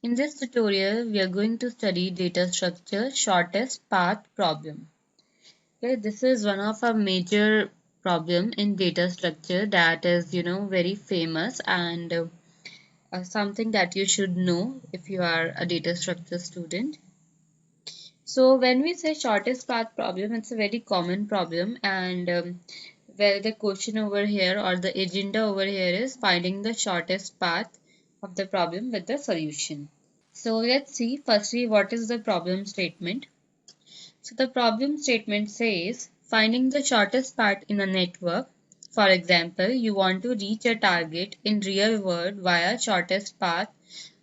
In this tutorial, we are going to study data structure shortest path problem. Okay, this is one of our major problem in data structure that is, very famous and something that you should know if you are a data structure student. So when we say shortest path problem, it's a very common problem and where the question over here or the agenda over here is finding the shortest path of the problem with the solution. So let's see firstly what is the problem statement. So the problem statement says finding the shortest path in a network. For example, you want to reach a target in real world via shortest path,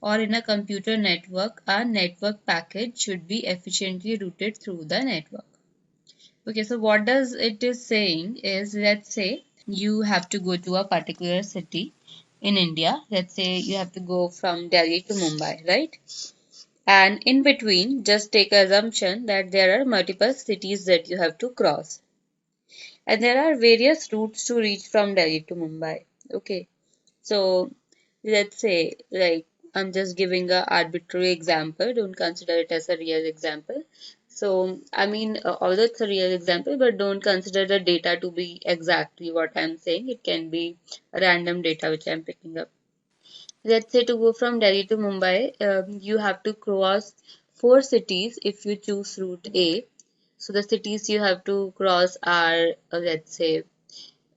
or in a computer network, a network packet should be efficiently routed through the network. Okay, so what does it is saying is, let's say you have to go to a particular city in India. Let's say you have to go from Delhi to Mumbai, right? And in between, just take assumption that there are multiple cities that you have to cross. And there are various routes to reach from Delhi to Mumbai. Okay. So let's say, like, I'm just giving a arbitrary example. Don't consider it as a real example. So, I mean, although it's a real example, but don't consider the data to be exactly what I'm saying. It can be random data which I'm picking up. Let's say to go from Delhi to Mumbai, you have to cross four cities if you choose route A. So the cities you have to cross are, let's say,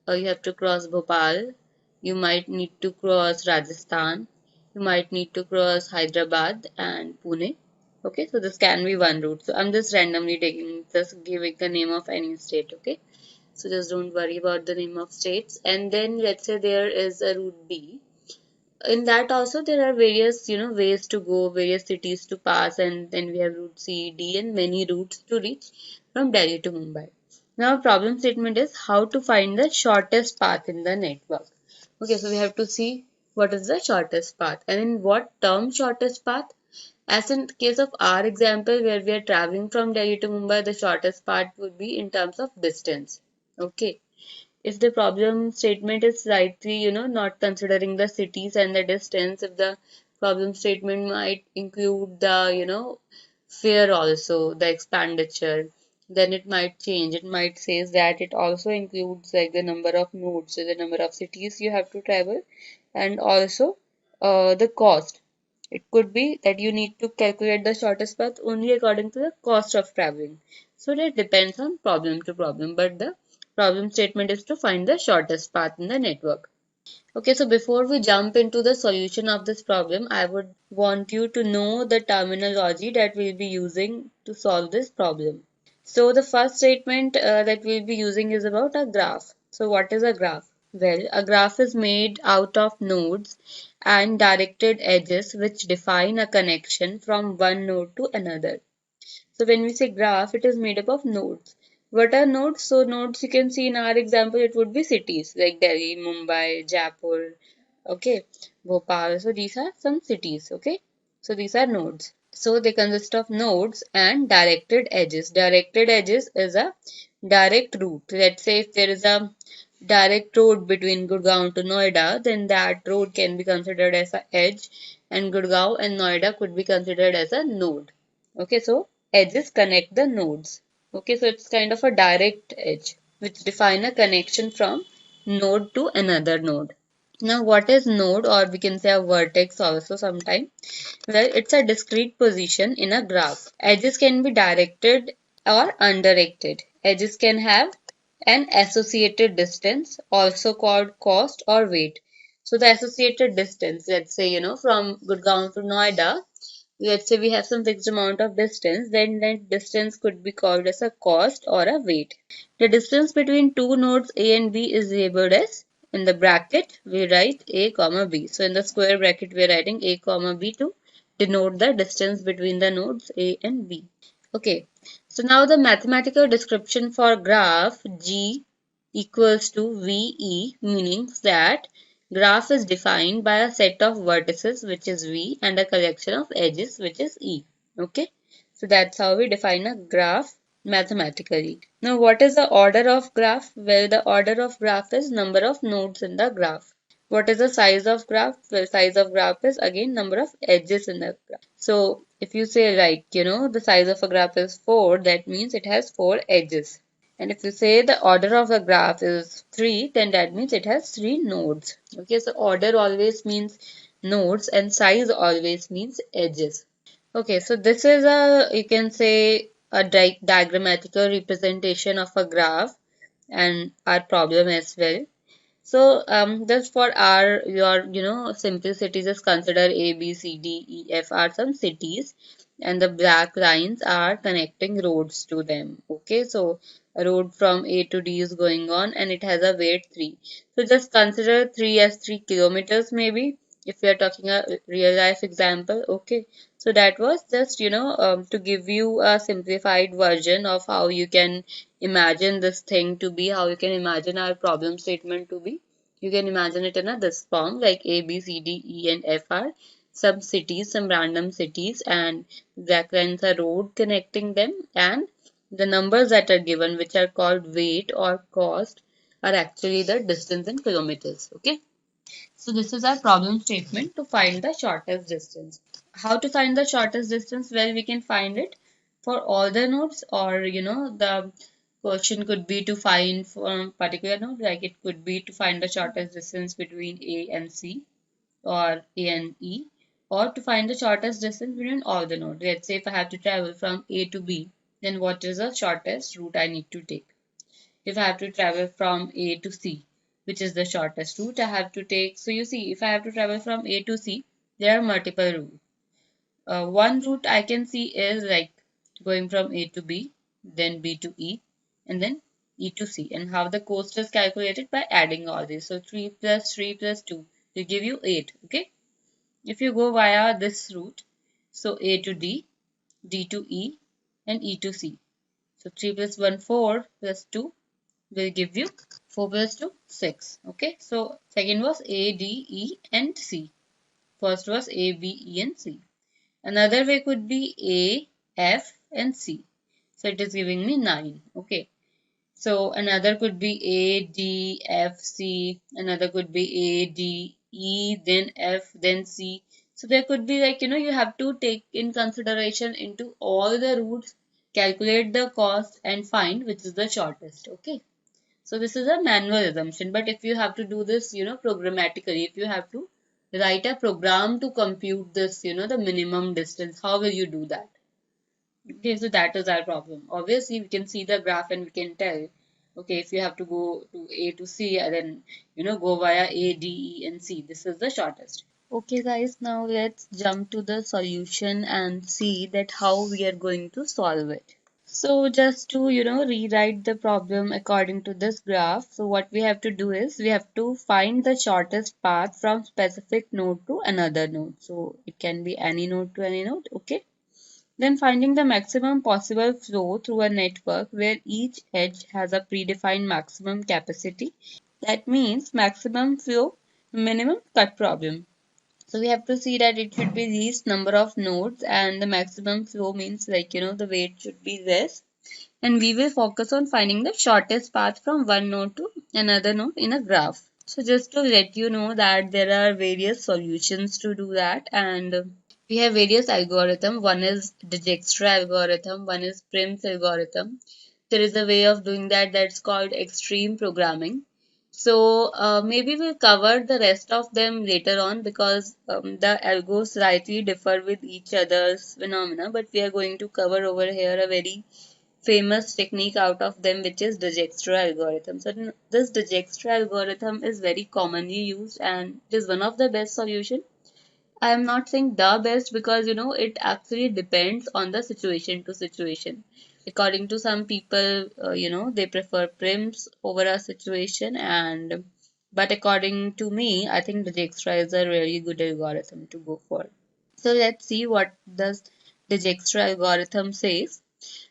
you have to cross Bhopal, you might need to cross Rajasthan, you might need to cross Hyderabad and Pune. Okay, so this can be one route. So I'm just randomly taking, just giving the name of any state. Okay, so just don't worry about the name of states. And then let's say there is a route B. In that also there are various ways to go, various cities to pass, and then we have route C, D, and many routes to reach from Delhi to Mumbai. Now problem statement is how to find the shortest path in the network. Okay, so we have to see what is the shortest path and in what term shortest path. As in case of our example where we are traveling from Delhi to Mumbai, the shortest path would be in terms of distance. Okay, if the problem statement is slightly, not considering the cities and the distance, if the problem statement might include the, fare also, the expenditure, then it might change. It might say that it also includes like the number of nodes, so the number of cities you have to travel, and also the cost. It could be that you need to calculate the shortest path only according to the cost of traveling. So that depends on problem to problem, but the problem statement is to find the shortest path in the network. Okay, so before we jump into the solution of this problem, I would want you to know the terminology that we'll be using to solve this problem. So the first statement that we'll be using is about a graph. So what is a graph? Well, a graph is made out of nodes and directed edges which define a connection from one node to another. So when we say graph, it is made up of nodes. What are nodes? So nodes you can see in our example, it would be cities like Delhi, Mumbai, Jaipur, okay, Bhopal. So these are some cities, okay. So these are nodes. So they consist of nodes and directed edges. Directed edges is a direct route. Let's say if there is a direct road between Gurgaon to Noida, then that road can be considered as an edge, and Gurgaon and Noida could be considered as a node. Okay, so edges connect the nodes. Okay, so it's kind of a direct edge which define a connection from node to another node. Now, what is node, or we can say a vertex also sometime? Well, it's a discrete position in a graph. Edges can be directed or undirected. Edges can have an associated distance, also called cost or weight. So the associated distance, let's say, from Gurgaon to Noida, let's say we have some fixed amount of distance, then that distance could be called as a cost or a weight. The distance between two nodes A and B is labeled as, in the bracket we write A comma B. So in the square bracket we are writing A comma B to denote the distance between the nodes A and B. Okay, so now the mathematical description for graph G equals to VE, meaning that graph is defined by a set of vertices which is V and a collection of edges which is E. Okay, so that's how we define a graph mathematically. Now what is the order of graph? Well, the order of graph is number of nodes in the graph. What is the size of graph? Well, size of graph is again number of edges in the graph. So if you say like, the size of a graph is 4, that means it has 4 edges. And if you say the order of a graph is 3, then that means it has 3 nodes. Okay, so order always means nodes and size always means edges. Okay, so this is you can say a diagrammatical representation of a graph and our problem as well. So just for your simplicity, just consider A, B, C, D, E, F are some cities, and the black lines are connecting roads to them. Okay, so a road from A to D is going on, and it has a weight 3. So just consider 3 as 3 kilometers maybe, if we are talking a real life example. Okay, so that was just to give you a simplified version of how you can imagine this thing to be, how you can imagine our problem statement to be. You can imagine it in a this form like A, B, C, D, E, and F are some cities, some random cities, and black lines are road connecting them, and the numbers that are given, which are called weight or cost, are actually the distance in kilometers. Okay. So this is our problem statement to find the shortest distance. How to find the shortest distance? Well, we can find it for all the nodes, or the question could be to find from particular node, like it could be to find the shortest distance between A and C, or A and E, or to find the shortest distance between all the nodes. Let's say if I have to travel from A to B, then what is the shortest route I need to take? If I have to travel from A to C, which is the shortest route I have to take. So you see, if I have to travel from A to C, there are multiple routes. One route I can see is like going from A to B, then B to E, and then E to C. And how the cost is calculated by adding all these. So 3 plus 3 plus 2 will give you 8. Okay. If you go via this route, so A to D, D to E, and E to C. So 3 plus 1, 4 plus 2 will give you 4 plus 2, 6. Okay, so second was A, D, E, and C. First was A, B, E, and C. Another way could be A, F, and C. So it is giving me 9. Okay, so another could be A, D, F, C. Another could be A, D, E, then F, then C. So there could be like, you have to take in consideration into all the routes, calculate the cost, and find which is the shortest. Okay. So this is a manual assumption, but if you have to do this, programmatically, if you have to write a program to compute this, the minimum distance, how will you do that? Okay, so that is our problem. Obviously, we can see the graph and we can tell, okay, if you have to go to A to C, then, go via A, D, E, and C. This is the shortest. Okay, guys, now let's jump to the solution and see that how we are going to solve it. So just to, rewrite the problem according to this graph, so what we have to do is we have to find the shortest path from specific node to another node. So it can be any node to any node, okay? Then finding the maximum possible flow through a network where each edge has a predefined maximum capacity. That means maximum flow, minimum cut problem. So we have to see that it should be least number of nodes, and the maximum flow means like, the weight should be less, and we will focus on finding the shortest path from one node to another node in a graph. So just to let you know that there are various solutions to do that, and we have various algorithms. One is Dijkstra algorithm, one is Prim's algorithm. There is a way of doing that that's called extreme programming. So maybe we'll cover the rest of them later on, because the algos slightly differ with each other's phenomena, but we are going to cover over here a very famous technique out of them, which is Dijkstra algorithm. So this Dijkstra algorithm is very commonly used and it is one of the best solution. I am not saying the best, because it actually depends on the situation to situation. According to some people, they prefer prims over a situation, and but according to me, I think Dijkstra is a really good algorithm to go for. So let's see what does Dijkstra algorithm says.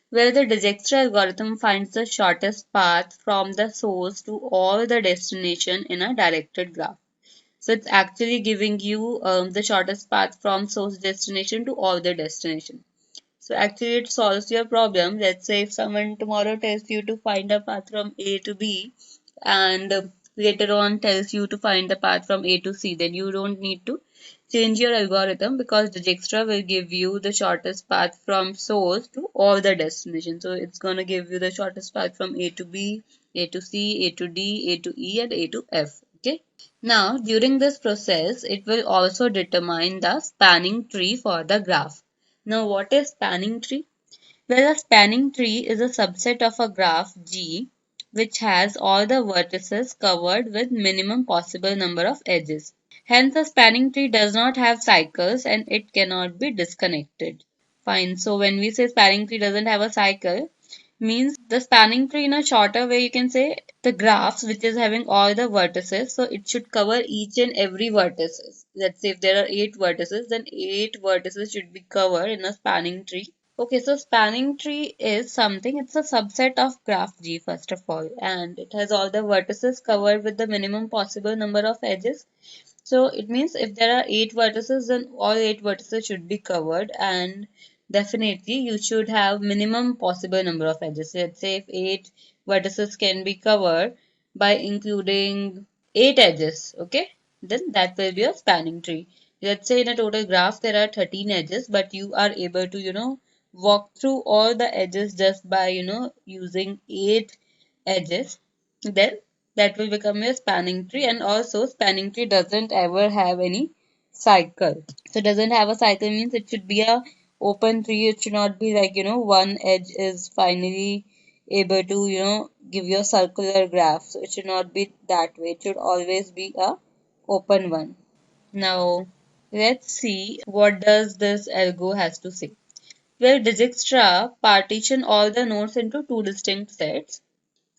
Where the Dijkstra algorithm finds the shortest path from the source to all the destination in a directed graph. So it's actually giving you the shortest path from source destination to all the destination. So actually it solves your problem. Let's say if someone tomorrow tells you to find a path from A to B, and later on tells you to find the path from A to C, then you don't need to change your algorithm because Dijkstra will give you the shortest path from source to all the destinations. So it's going to give you the shortest path from A to B, A to C, A to D, A to E, and A to F. Okay. Now, during this process, it will also determine the spanning tree for the graph. Now, what is spanning tree? Well, a spanning tree is a subset of a graph G which has all the vertices covered with minimum possible number of edges. Hence, a spanning tree does not have cycles and it cannot be disconnected. Fine. So, when we say spanning tree doesn't have a cycle, means the spanning tree in a shorter way, you can say the graphs which is having all the vertices, so it should cover each and every vertices. Let's say if there are 8 vertices, then 8 vertices should be covered in a spanning tree. Okay, so spanning tree is something, it's a subset of graph G first of all, and it has all the vertices covered with the minimum possible number of edges. So it means if there are 8 vertices, then all 8 vertices should be covered, and definitely you should have minimum possible number of edges. Let's say if 8 vertices can be covered by including 8 edges, okay, then that will be a spanning tree. Let's say in a total graph there are 13 edges, but you are able to, walk through all the edges just by, using 8 edges, then that will become a spanning tree. And also spanning tree doesn't ever have any cycle. So doesn't have a cycle means it should be a open tree. It should not be like, one edge is finally able to, give you a circular graph. So it should not be that way. It should always be a open one. Now let's see what does this algo has to say. Well, Dijkstra partition all the nodes into two distinct sets,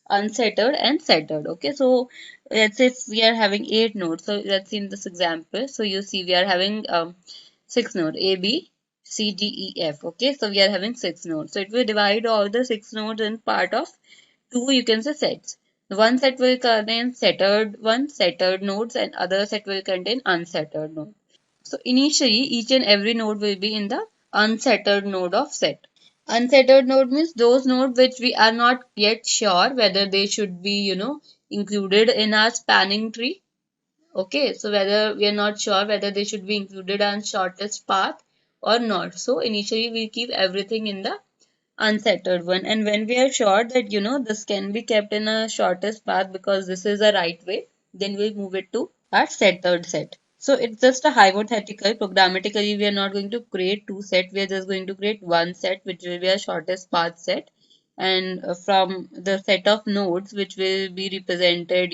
unsettled and settled. Okay, so let's say if we are having 8 nodes, so let's see in this example, so you see we are having 6 nodes, A, B, C, D, E, F. Okay, so we are having 6 nodes, so it will divide all the 6 nodes in part of two, you can say, sets. One set will contain settled nodes, and other set will contain unsettled nodes. So initially each and every node will be in the unsettled node of set. Unsettled node means those nodes which we are not yet sure whether they should be, included in our spanning tree. Okay, so whether we are not sure whether they should be included on shortest path or not. So initially we keep everything in the unsettled one. And when we are sure that, this can be kept in a shortest path because this is the right way, then we'll move it to our settled set. So it's just a hypothetical. Programmatically, we are not going to create two sets. We are just going to create one set, which will be a shortest path set. And from the set of nodes, which will be represented,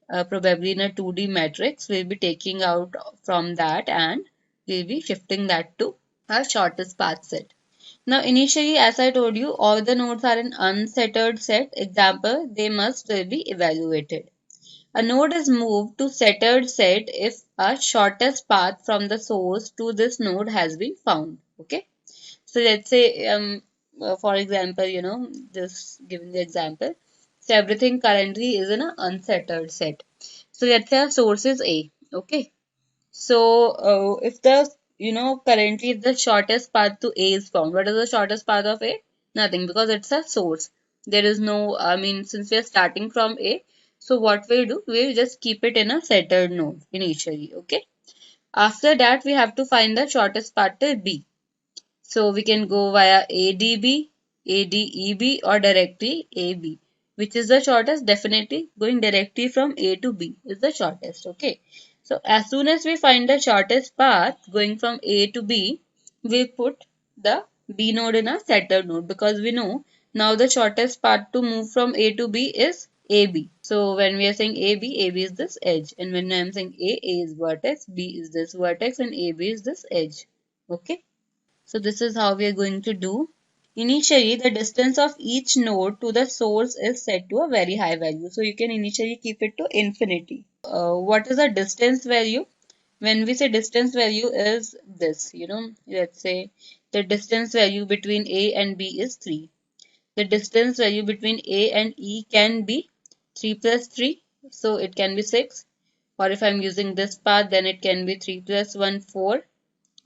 probably in a 2D matrix, we'll be taking out from that and we'll be shifting that to our shortest path set. Now, initially, as I told you, all the nodes are in unsettled set. Example, they must be evaluated. A node is moved to settled set if a shortest path from the source to this node has been found. Okay. So let's say, for example, just giving the example. So everything currently is in an unsettled set. So let's say our source is A. Okay. So, if the, currently if the shortest path to A is found, what is the shortest path of A? Nothing, because it's a source. There is no, since we are starting from A, so what we'll do, we'll just keep it in a settled node initially, okay? After that, we have to find the shortest path to B. So we can go via ADB, ADEB, or directly AB. Which is the shortest? Definitely going directly from A to B is the shortest. Okay. So as soon as we find the shortest path going from A to B, we put the B node in a settled node because we know now the shortest path to move from A to B is AB. So when we are saying AB, AB is this edge. And when I am saying A is vertex, B is this vertex, and AB is this edge. Okay. So this is how we are going to do. Initially, the distance of each node to the source is set to a very high value. So you can initially keep it to infinity. What is the distance value? When we say distance value is this, let's say the distance value between A and B is 3. The distance value between A and E can be 3 plus 3. So it can be 6. Or if I'm using this path, then it can be 3 plus 1, 4.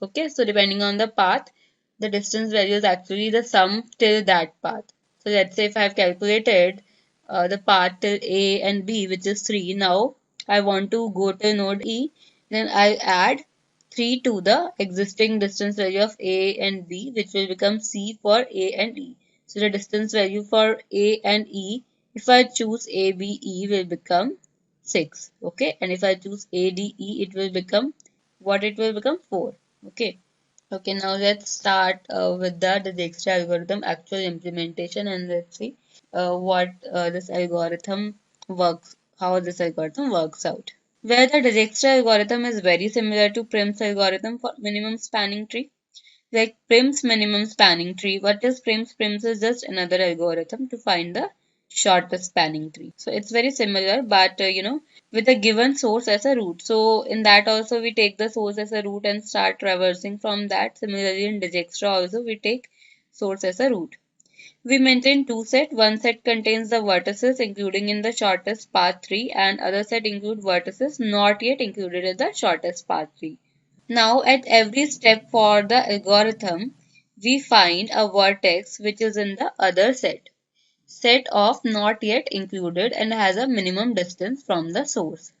Okay, so depending on the path, the distance value is actually the sum till that path. So let's say if I have calculated the path till A and B, which is 3. Now I want to go to node E, then I add 3 to the existing distance value of A and B, which will become C for A and E. So the distance value for A and E, if I choose A, B, E, will become 6. Okay, and if I choose A, D, E, it will become what? It will become 4. Okay. Okay, now let's start with the Dijkstra algorithm actual implementation, and let's see what this algorithm works, how this algorithm works out. Where the Dijkstra algorithm is very similar to Prim's algorithm for minimum spanning tree. Like Prim's minimum spanning tree. What is Prim's? Prim's is just another algorithm to find the shortest spanning tree. So it's very similar, but with a given source as a root. So in that also we take the source as a root and start traversing from that. Similarly in Dijkstra also we take source as a root. We maintain two sets. One set contains the vertices including in the shortest path tree, and other set include vertices not yet included in the shortest path tree. Now at every step for the algorithm, we find a vertex which is in the other set of not yet included and has a minimum distance from the source.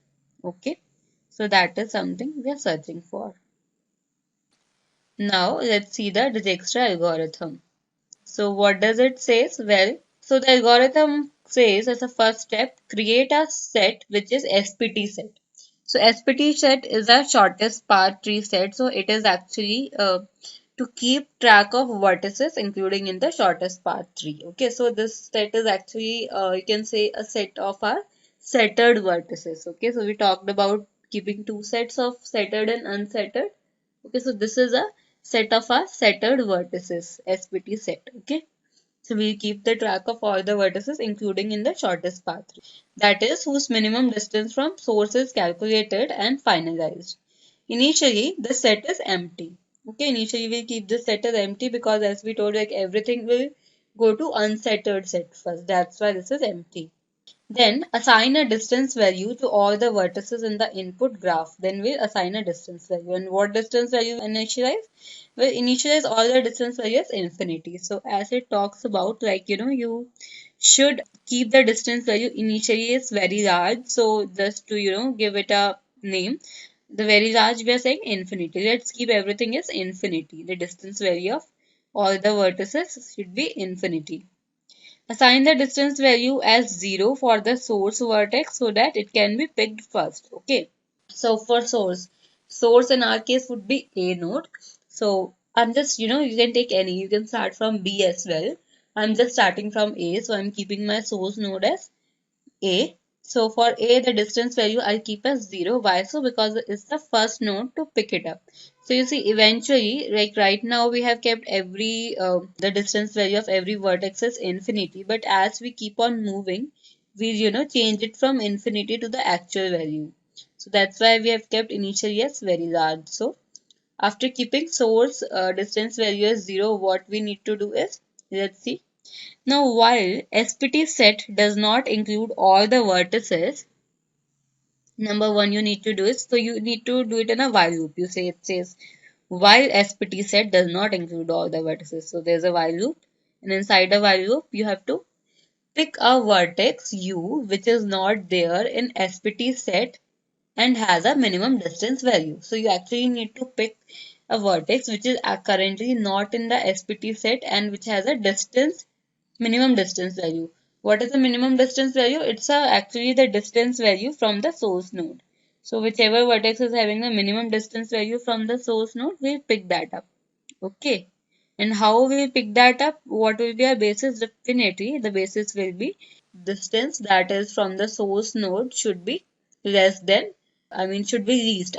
Okay, so that is something we are searching for. Now let's see the Dijkstra algorithm. So what does it say? Well, so the algorithm says as a first step, create a set which is SPT set. So SPT set is a shortest path tree set. So it is actually to keep track of vertices including in the shortest path tree. Okay, so this set is actually you can say a set of our centered vertices. Okay, so we talked about keeping two sets of centered and uncentered. Okay, so this is a set of our centered vertices, SPT set. Okay, so we keep the track of all the vertices including in the shortest path. That is whose minimum distance from source is calculated and finalized. Initially, the set is empty. Okay, initially we'll keep the set as empty because as we told, like everything will go to unsettled set first. That's why this is empty. Then assign a distance value to all the vertices in the input graph. Then we'll assign a distance value. And what distance value initialize? Well, initialize all the distance value as infinity. So as it talks about, like, you should keep the distance value initially is very large. So just to, give it a name, the very large we are saying infinity. Let's keep everything as infinity. The distance value of all the vertices should be infinity. Assign the distance value as 0 for the source vertex so that it can be picked first. Okay. So for source in our case would be A node. So I'm just, you can take any. You can start from B as well. I'm just starting from A. So I'm keeping my source node as A. So for A, the distance value I'll keep as 0. Why so? Because it's the first node to pick it up. So you see, eventually, like right now, we have kept the distance value of every vertex as infinity. But as we keep on moving, we change it from infinity to the actual value. So that's why we have kept initially as very large. So after keeping source distance value as 0, what we need to do is, let's see. Now, while SPT set does not include all the vertices, number one you need to do is, so you need to do it in a while loop. You say it says while SPT set does not include all the vertices. So there's a while loop, and inside a while loop you have to pick a vertex u which is not there in SPT set and has a minimum distance value. So you actually need to pick a vertex which is currently not in the SPT set and which has a minimum distance value. What is the minimum distance value? It's actually the distance value from the source node. So whichever vertex is having the minimum distance value from the source node, we'll pick that up. Okay. And how we'll pick that up? What will be our basis? Definitely, the basis will be distance that is from the source node should be less than, should be least.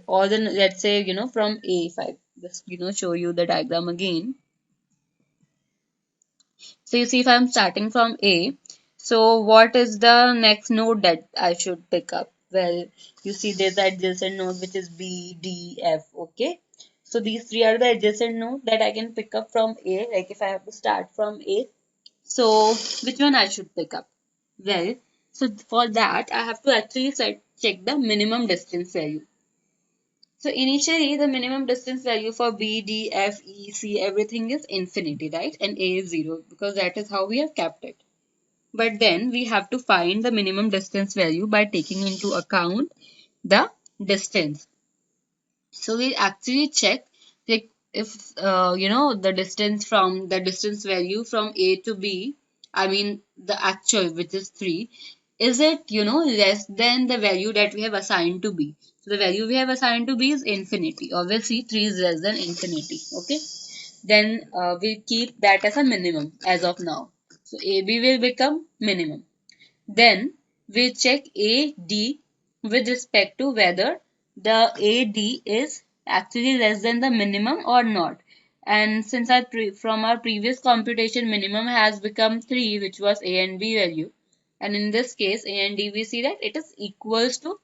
Or then let's say, from A, if I just, show you the diagram again. So you see if I'm starting from A, so what is the next node that I should pick up? Well, you see there's the adjacent node which is B, D, F, okay? So these three are the adjacent node that I can pick up from A, like if I have to start from A. So which one I should pick up? Well, so for that I have to actually check the minimum distance value. So initially the minimum distance value for B, D, F, E, C, everything is infinity, right? And A is 0 because that is how we have kept it. but then we have to find the minimum distance value by taking into account the distance. So we actually check like if the distance value from A to B, I mean the actual, which is 3, is it less than the value that we have assigned to B. So the value we have assigned to B is infinity. Obviously 3 is less than infinity. Okay. Then we'll keep that as a minimum as of now. So AB will become minimum. Then we check AD with respect to whether the AD is actually less than the minimum or not. And since from our previous computation, minimum has become 3, which was A and B value. And in this case, A and D, we see that it is equals to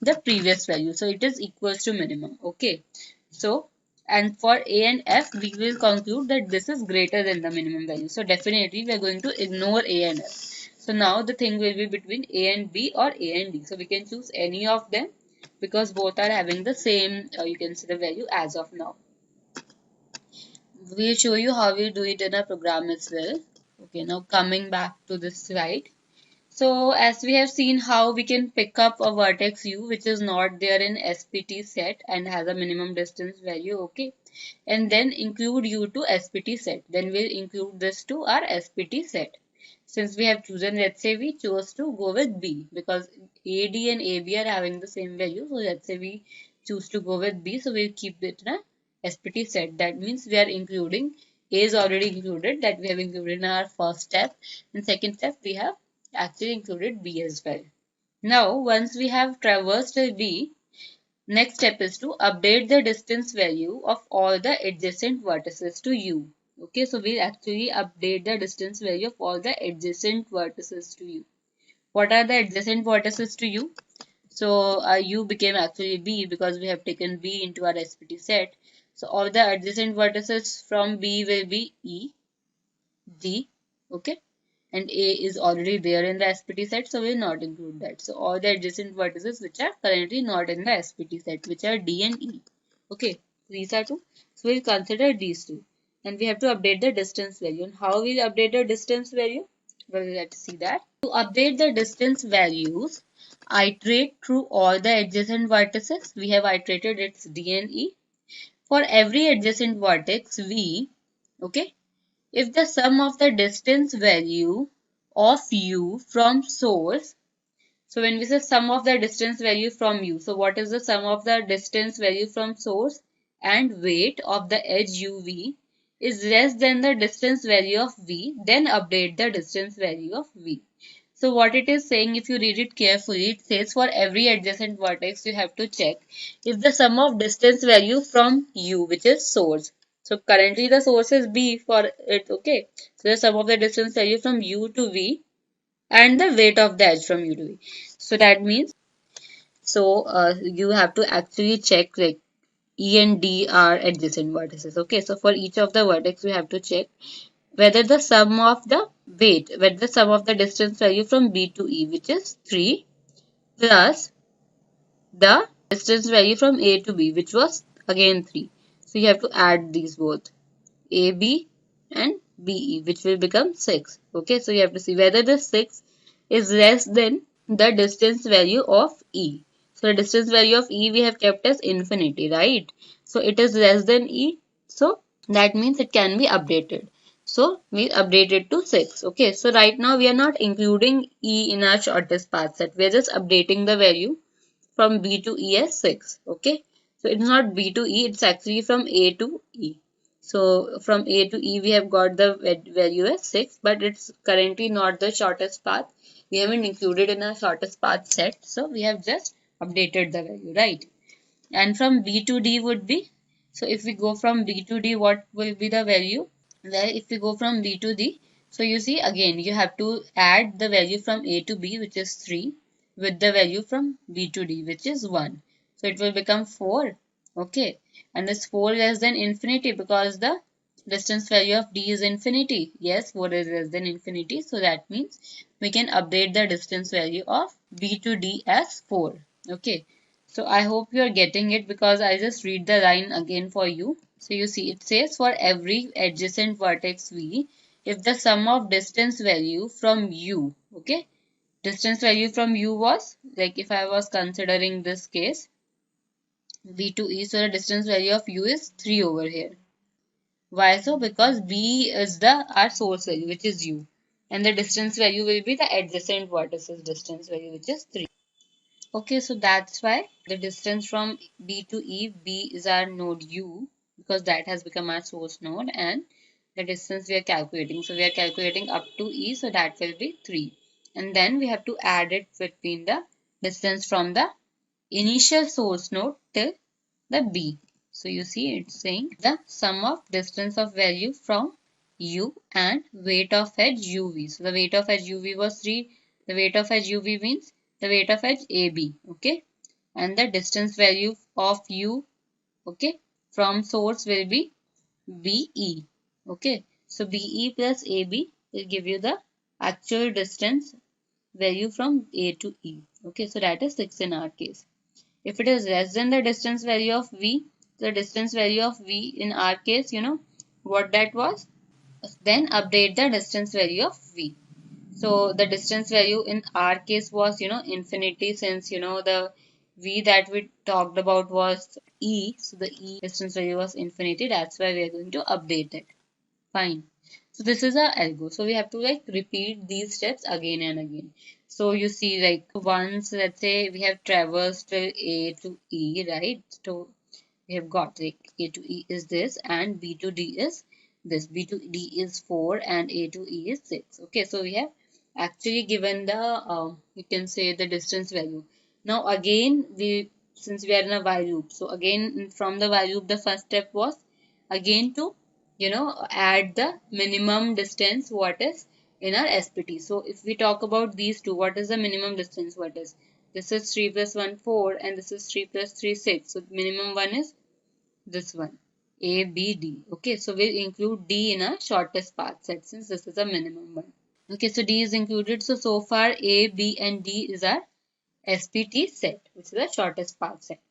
the previous value. So it is equals to minimum. Okay. So, and for A and F, we will conclude that this is greater than the minimum value. So definitely we are going to ignore A and F. So now the thing will be between A and B or A and D. So we can choose any of them because both are having the same, you can see the value as of now. We'll show you how we do it in a program as well. Okay, now coming back to this slide. So as we have seen how we can pick up a vertex u which is not there in SPT set and has a minimum distance value, okay, and then include u to SPT set. Then we'll include this to our SPT set. Since we have chosen, let's say we chose to go with B because AD and AB are having the same value. So let's say we choose to go with B. So we'll keep it in a SPT set. That means we are including A is already included, that we have included in our first step. In second step, we have actually included B as well. Now, once we have traversed B, next step is to update the distance value of all the adjacent vertices to U. Okay, so we'll actually update the distance value of all the adjacent vertices to U. What are the adjacent vertices to U? So U became actually B because we have taken B into our SPT set. So all the adjacent vertices from B will be E, D, okay, and A is already there in the SPT set, so we will not include that. So all the adjacent vertices which are currently not in the SPT set, which are D and E. Okay, these are two. So we'll consider these two. And we have to update the distance value. And how we'll update the distance value? Well, let's see that. To update the distance values, iterate through all the adjacent vertices. We have iterated its D and E. For every adjacent vertex, V, okay, if the sum of the distance value of u from source, so when we say sum of the distance value from u, so what is the sum of the distance value from source and weight of the edge uv is less than the distance value of v, then update the distance value of v. So what it is saying, if you read it carefully, it says for every adjacent vertex, you have to check if the sum of distance value from u, which is source. So currently the source is B for it, okay. So the sum of the distance value from u to v and the weight of the edge from u to v. So that means, so you have to actually check like E and D are adjacent vertices, okay. So for each of the vertex, we have to check whether the sum of the weight, whether the sum of the distance value from B to E, which is 3, plus the distance value from A to B, which was again 3. So you have to add these both, AB and BE, which will become 6. Okay, so you have to see whether the 6 is less than the distance value of E. So the distance value of E we have kept as infinity, right? So it is less than E. So that means it can be updated. So we update it to 6. Okay, so right now we are not including E in our shortest path set. We are just updating the value from B to E as 6. Okay, so it's not B to E, it's actually from A to E. So from A to E we have got the value as 6, but it's currently not the shortest path. We haven't included in our shortest path set, so we have just updated the value, right? And from B to D would be, so if we go from B to D, what will be the value? Well, if we go from B to D, so you see again you have to add the value from A to B, which is 3, with the value from B to D, which is 1. So it will become 4. Okay. And this 4 less than infinity because the distance value of D is infinity. Yes, 4 is less than infinity. So that means we can update the distance value of B to D as 4. Okay. So I hope you are getting it because I just read the line again for you. So you see it says for every adjacent vertex V, if the sum of distance value from u, okay, distance value from u was, like if I was considering this case, b to e, so the distance value of u is 3 over here. Why so? Because b is the our source value, which is u, and the distance value will be the adjacent vertices distance value, which is 3. Okay, so that's why the distance from B to E, B is our node U, because that has become our source node, and the distance we are calculating. So we are calculating up to E, so that will be 3. And then we have to add it between the distance from the initial source node till the B. So you see it's saying the sum of distance of value from U and weight of edge UV. So the weight of edge UV was 3. The weight of edge UV means the weight of edge AB. Okay. And the distance value of U, okay, from source will be BE. Okay. So BE plus AB will give you the actual distance value from A to E. Okay. So that is 6 in our case. If it is less than the distance value of V, the distance value of V in our case, you know what that was? Then update the distance value of V. So the distance value in our case was, infinity, since, the V that we talked about was E. So the E distance value was infinity. That's why we are going to update it. Fine. So this is our algo. So we have to like repeat these steps again and again. So you see, like once, let's say we have traversed till A to E, right? So we have got like A to E is this and B to D is this. B to D is 4 and A to E is 6. Okay, so we have actually given the, you can say the distance value. Now again, since we are in a while loop, so again from the while loop, the first step was again to, add the minimum distance what is in our SPT. So if we talk about these two, what is the minimum distance? What is? This is 3 plus 1, 4, and this is 3 plus 3, 6. So minimum one is this one, A, B, D. Okay, so we'll include D in our shortest path set since this is a minimum one. Okay, so D is included. So far A, B, and D is our SPT set, which is the shortest path set.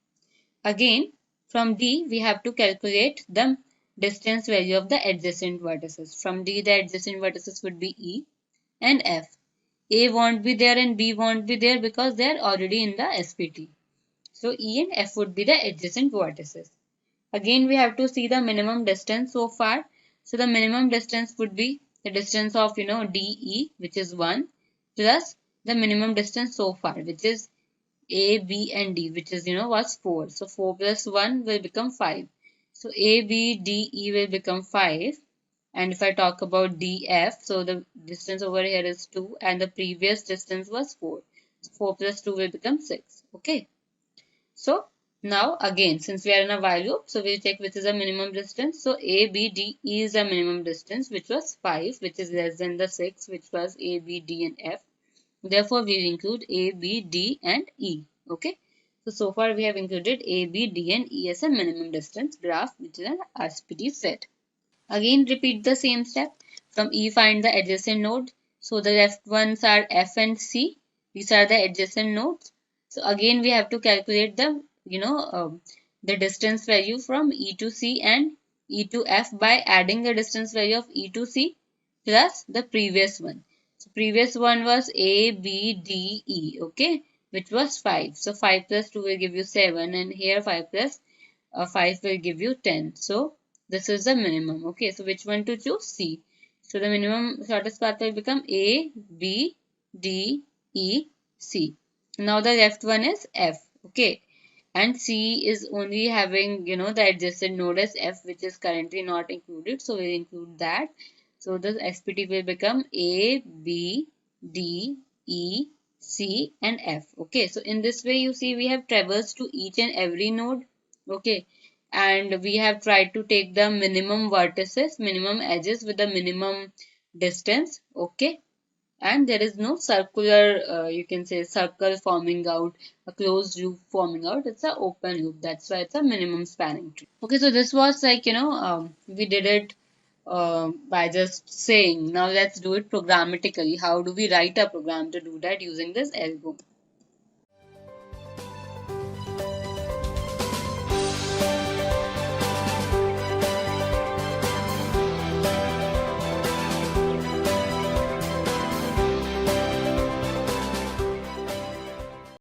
Again, from D, we have to calculate the distance value of the adjacent vertices. From D, the adjacent vertices would be E and F. A won't be there and B won't be there because they are already in the SPT. So E and F would be the adjacent vertices. Again, we have to see the minimum distance so far. So the minimum distance would be the distance of, DE, which is 1, plus the minimum distance so far, which is A, B, and D, which is, was 4. So 4 plus 1 will become 5. So A, B, D, E will become 5. And if I talk about DF, so the distance over here is 2 and the previous distance was 4. So 4 plus 2 will become 6. Okay. So now again, since we are in a while loop, so we'll check which is a minimum distance. So A, B, D, E is a minimum distance, which was 5, which is less than the 6, which was A, B, D, and F. Therefore, we'll include A, B, D, and E. Okay. So far we have included A, B, D, and E as a minimum distance graph, which is an SPT set. Again, repeat the same step. From E, find the adjacent node. So the left ones are F and C. These are the adjacent nodes. So again, we have to calculate the distance value from E to C and E to F by adding the distance value of E to C plus the previous one. So previous one was A, B, D, E, okay, which was 5. So 5 plus 2 will give you 7 and here 5 plus 5 will give you 10. So this is the minimum. Okay, so which one to choose? C. So the minimum shortest path will become A, B, D, E, C. Now the left one is F. Okay, and C is only having, the adjacent node as F, which is currently not included. So we'll include that. So the SPT will become A, B, D, E, C, and F. Okay, so in this way, you see we have traversed to each and every node. Okay, and we have tried to take the minimum vertices, minimum edges with the minimum distance. Okay, and there is no circular, you can say circle forming out, a closed loop forming out. It's an open loop. That's why it's a minimum spanning tree. Okay, so this was like, we did it by just saying. Now let's do it programmatically. How do we write a program to do that using this algo?